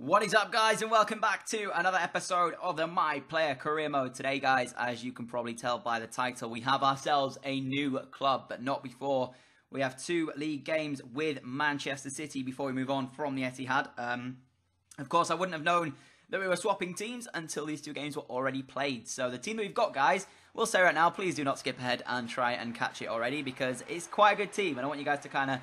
What is up, guys, and welcome back to another episode of the My Player Career Mode. Today, guys, as you can probably tell by the title, we have ourselves a new club, but not before. We have 2 league games with Manchester City before we move on from the Etihad. Of course, I wouldn't have known that we were swapping teams until these 2 games were already played. So the team that we've got, guys, we'll say right now, please do not skip ahead and try and catch it already, because it's quite a good team, and I want you guys to kind of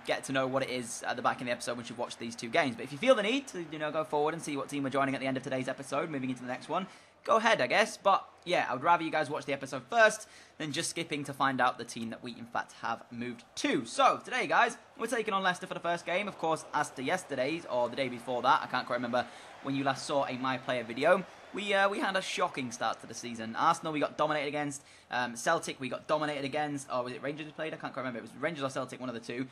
get to know what it is at the back in the episode once you've watched these 2 games. But if you feel the need to, go forward and see what team we're joining at the end of today's episode, moving into the next one, go ahead, I guess. But yeah, I would rather you guys watch the episode first than just skipping to find out the team that we, in fact, have moved to. So today, guys, we're taking on Leicester for the first game. Of course, as to yesterday's or the day before that, I can't quite remember when you last saw a My Player video. We had a shocking start to the season. Arsenal we got dominated against. Celtic we got dominated against. Or was it Rangers we played? I can't quite remember. It was Rangers or Celtic, one of the 2.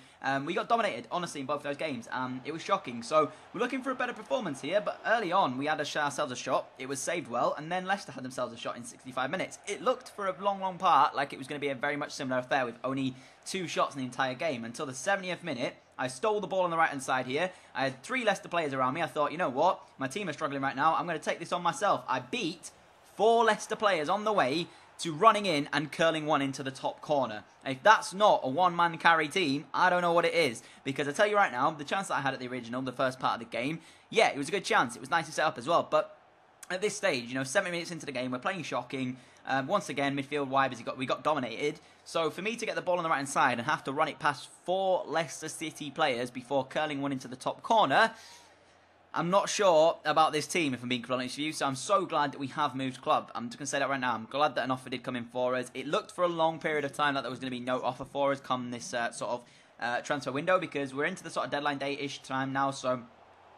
We got dominated, honestly, in both those games. It was shocking. So we're looking for a better performance here. But early on, we had ourselves a shot. It was saved well. And then Leicester had themselves a shot in 65 minutes. It looked for a long part like it was going to be a very much similar affair with only 2 shots in the entire game. Until the 70th minute. I stole the ball on the right-hand side here. I had 3 Leicester players around me. I thought, you know what? My team is struggling right now. I'm going to take this on myself. I beat 4 Leicester players on the way to running in and curling one into the top corner. If that's not a one-man carry team, I don't know what it is. Because I tell you right now, the chance that I had at the original, the first part of the game, yeah, it was a good chance. It was nice to set up as well. But at this stage, 70 minutes into the game, we're playing shocking. Once again, midfield-wise, we got dominated. So for me to get the ball on the right-hand side and have to run it past 4 Leicester City players before curling one into the top corner, I'm not sure about this team, if I'm being honest with you. So I'm so glad that we have moved club. I'm just going to say that right now. I'm glad that an offer did come in for us. It looked for a long period of time that there was going to be no offer for us come this transfer window, because we're into the sort of deadline day-ish time now. So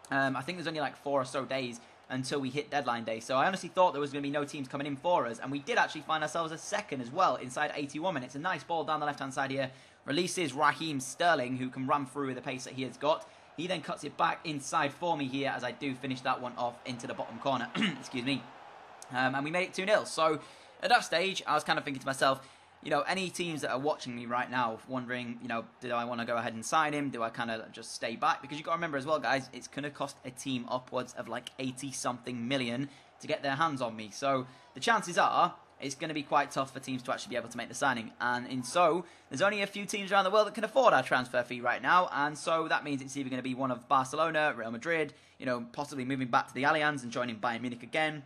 I think there's only like 4 or so days until we hit deadline day. So I honestly thought there was going to be no teams coming in for us. And we did actually find ourselves a second as well inside 81 minutes. A nice ball down the left-hand side here. Releases Raheem Sterling, who can run through with the pace that he has got. He then cuts it back inside for me here as I do finish that one off into the bottom corner. Excuse me. And we made it 2-0. So at that stage, I was kind of thinking to myself, any teams that are watching me right now wondering, do I want to go ahead and sign him? Do I kind of just stay back? Because you've got to remember as well, guys, it's going to cost a team upwards of like 80-something million to get their hands on me. So the chances are it's going to be quite tough for teams to actually be able to make the signing. And so there's only a few teams around the world that can afford our transfer fee right now. And so that means it's either going to be one of Barcelona, Real Madrid, possibly moving back to the Allianz and joining Bayern Munich again.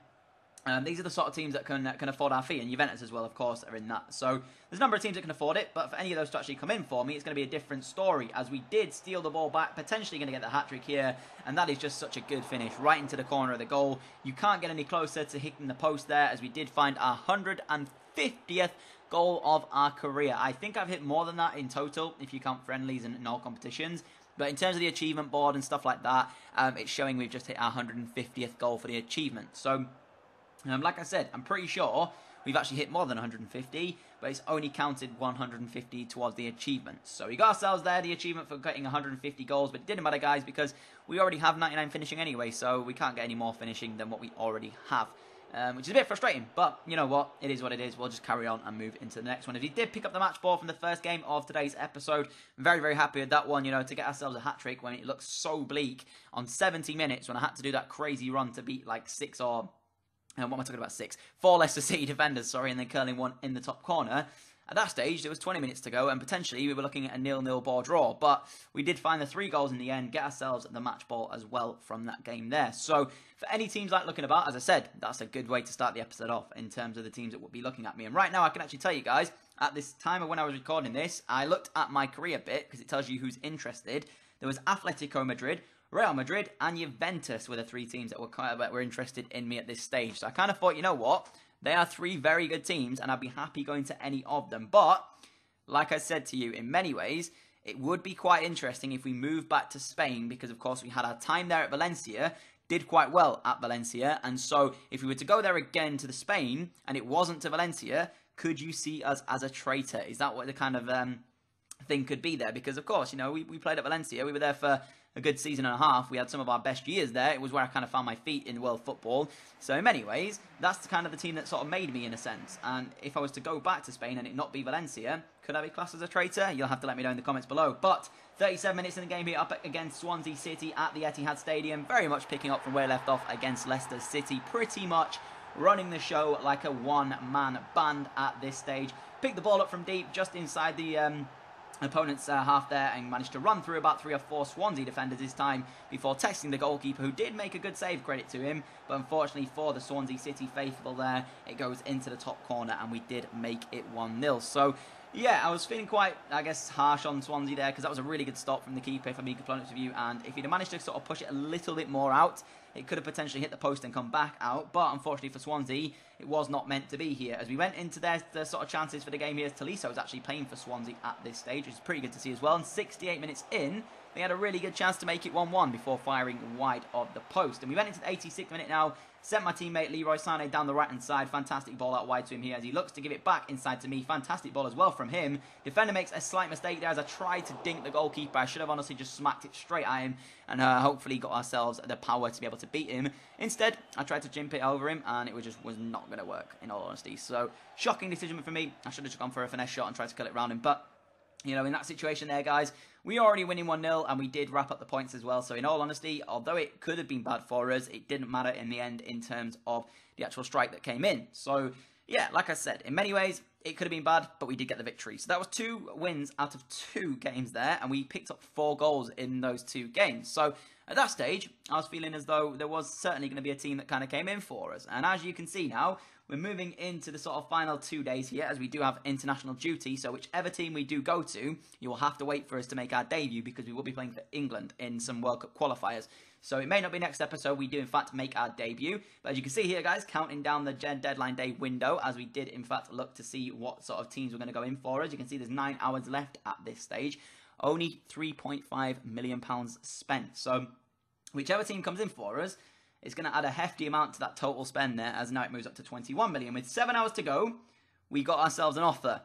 These are the sort of teams that can afford our fee, and Juventus as well, of course, are in that. So there's a number of teams that can afford it, but for any of those to actually come in for me, it's going to be a different story, as we did steal the ball back, potentially going to get the hat-trick here, and that is just such a good finish, right into the corner of the goal. You can't get any closer to hitting the post there, as we did find our 150th goal of our career. I think I've hit more than that in total, if you count friendlies and in all competitions. But in terms of the achievement board and stuff like that, it's showing we've just hit our 150th goal for the achievement. So like I said, I'm pretty sure we've actually hit more than 150, but it's only counted 150 towards the achievements. So we got ourselves there, the achievement for getting 150 goals, but it didn't matter, guys, because we already have 99 finishing anyway, so we can't get any more finishing than what we already have. Which is a bit frustrating, but you know what? It is what it is. We'll just carry on and move into the next one. If you did pick up the match ball from the first game of today's episode, I'm very, very happy with that one, to get ourselves a hat-trick when it looks so bleak on 70 minutes when I had to do that crazy run to beat like 6 or... what am I talking about? 4 Leicester City defenders, and then curling one in the top corner. At that stage, there was 20 minutes to go, and potentially we were looking at a 0-0 ball draw. But we did find the 3 goals in the end, get ourselves the match ball as well from that game there. So for any teams like looking about, as I said, that's a good way to start the episode off in terms of the teams that will be looking at me. And right now, I can actually tell you guys, at this time of when I was recording this, I looked at my career bit, because it tells you who's interested. There was Atletico Madrid, Real Madrid and Juventus were the 3 teams that were interested in me at this stage. So I kind of thought, you know what? They are 3 very good teams, and I'd be happy going to any of them. But, like I said to you, in many ways, it would be quite interesting if we move back to Spain, because, of course, we had our time there at Valencia, did quite well at Valencia, and so if we were to go there again to the Spain, and it wasn't to Valencia, could you see us as a traitor? Is that what the kind of thing could be there? Because, of course, we played at Valencia. We were there for a good season and a half. We had some of our best years there. It was where I kind of found my feet in world football. So in many ways, that's the kind of the team that sort of made me in a sense. And if I was to go back to Spain and it not be Valencia, could I be classed as a traitor? You'll have to let me know in the comments below. But 37 minutes in the game here up against Swansea City at the Etihad Stadium. Very much picking up from where I left off against Leicester City. Pretty much running the show like a one-man band at this stage. Picked the ball up from deep, just inside the opponent's half there, and managed to run through about 3 or 4 Swansea defenders this time before testing the goalkeeper, who did make a good save, credit to him. But unfortunately for the Swansea City faithful there, it goes into the top corner and we did make it 1-0. So yeah, I was feeling quite, I guess, harsh on Swansea there because that was a really good stop from the keeper, if I'm being honest with you. And if he'd have managed to sort of push it a little bit more out, it could have potentially hit the post and come back out. But unfortunately for Swansea, it was not meant to be here. As we went into their sort of chances for the game here, Tolisso was actually playing for Swansea at this stage, which is pretty good to see as well. And 68 minutes in, they had a really good chance to make it 1-1 before firing wide of the post. And we went into the 86th minute now. Sent my teammate Leroy Sané down the right-hand side. Fantastic ball out wide to him here as he looks to give it back inside to me. Fantastic ball as well from him. Defender makes a slight mistake there as I tried to dink the goalkeeper. I should have honestly just smacked it straight at him and hopefully got ourselves the power to be able to beat him. Instead, I tried to jump it over him and it was not going to work, in all honesty. So, shocking decision for me. I should have just gone for a finesse shot and tried to kill it around him. But, you know, in that situation there, guys, we are already winning 1-0 and we did wrap up the points as well. So in all honesty, although it could have been bad for us, it didn't matter in the end in terms of the actual strike that came in. So yeah, like I said, in many ways, it could have been bad, but we did get the victory. So that was 2 wins out of 2 games there, and we picked up 4 goals in those 2 games. So at that stage, I was feeling as though there was certainly going to be a team that kind of came in for us. And as you can see now, we're moving into the sort of final 2 days here, as we do have international duty. So whichever team we do go to, you will have to wait for us to make our debut, because we will be playing for England in some World Cup qualifiers. So it may not be next episode, we do in fact make our debut. But as you can see here, guys, counting down the deadline day window, as we did in fact look to see what sort of teams were going to go in for us. You can see there's 9 hours left at this stage. Only £3.5 million spent. So whichever team comes in for us, it's going to add a hefty amount to that total spend there, as now it moves up to 21 million. With 7 hours to go, we got ourselves an offer.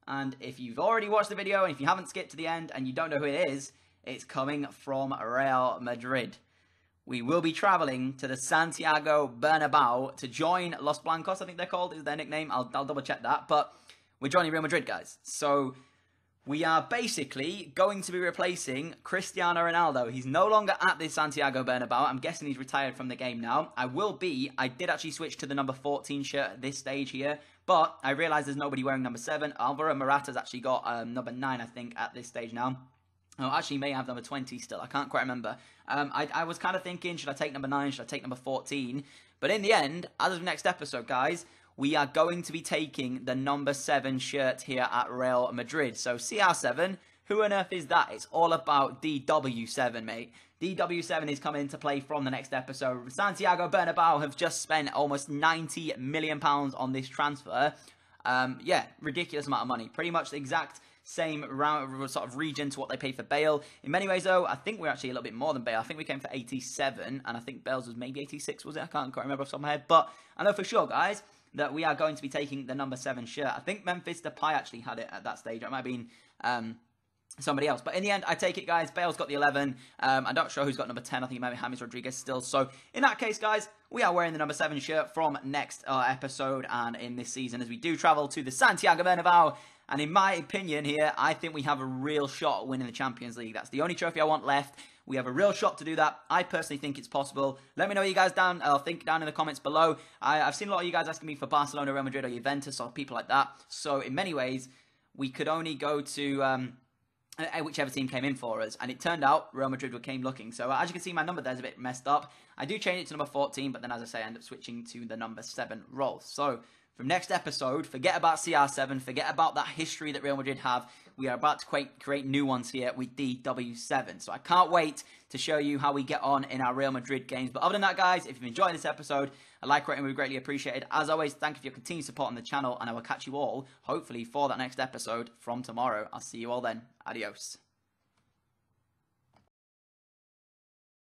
And if you've already watched the video, and if you haven't skipped to the end, and you don't know who it is, it's coming from Real Madrid. We will be travelling to the Santiago Bernabeu to join Los Blancos, I think they're called, is their nickname. I'll double check that. But we're joining Real Madrid, guys. So we are basically going to be replacing Cristiano Ronaldo. He's no longer at the Santiago Bernabeu. I'm guessing he's retired from the game now. I did actually switch to the number 14 shirt at this stage here, but I realised there's nobody wearing number 7. Alvaro Morata's actually got number 9, I think, at this stage now. Oh, actually, may have number 20 still. I can't quite remember. I was kind of thinking, should I take number 9? Should I take number 14? But in the end, as of next episode, guys, we are going to be taking the number 7 shirt here at Real Madrid. So CR7, who on earth is that? It's all about DW7, mate. DW7 is coming into play from the next episode. Santiago Bernabeu have just spent almost £90 million on this transfer. Yeah, ridiculous amount of money. Pretty much the exact same sort of region to what they paid for Bale. In many ways, though, I think we're actually a little bit more than Bale. I think we came for 87, and I think Bale's was maybe 86, was it? I can't quite remember off the top of my head. But I know for sure, guys, that we are going to be taking the number 7 shirt. I think Memphis Depay actually had it at that stage. It might have been somebody else. But in the end, I take it, guys. Bale's got the 11. I'm not sure who's got number 10. I think it might be James Rodriguez still. So in that case, guys, we are wearing the number 7 shirt from next episode and in this season as we do travel to the Santiago Bernabeu. And in my opinion here, I think we have a real shot at winning the Champions League. That's the only trophy I want left. We have a real shot to do that. I personally think it's possible. Let me know what you guys think down in the comments below. I've seen a lot of you guys asking me for Barcelona, Real Madrid, or Juventus, or people like that. So in many ways, we could only go to whichever team came in for us. And it turned out Real Madrid came looking. So as you can see, my number there's a bit messed up. I do change it to number 14, but then as I say, I end up switching to the number 7 role. So from next episode, forget about CR7, forget about that history that Real Madrid have. We are about to create new ones here with DW7. So I can't wait to show you how we get on in our Real Madrid games. But other than that, guys, if you've enjoyed this episode, a like rating would be greatly appreciated. As always, thank you for your continued support on the channel, and I will catch you all, hopefully, for that next episode from tomorrow. I'll see you all then. Adios.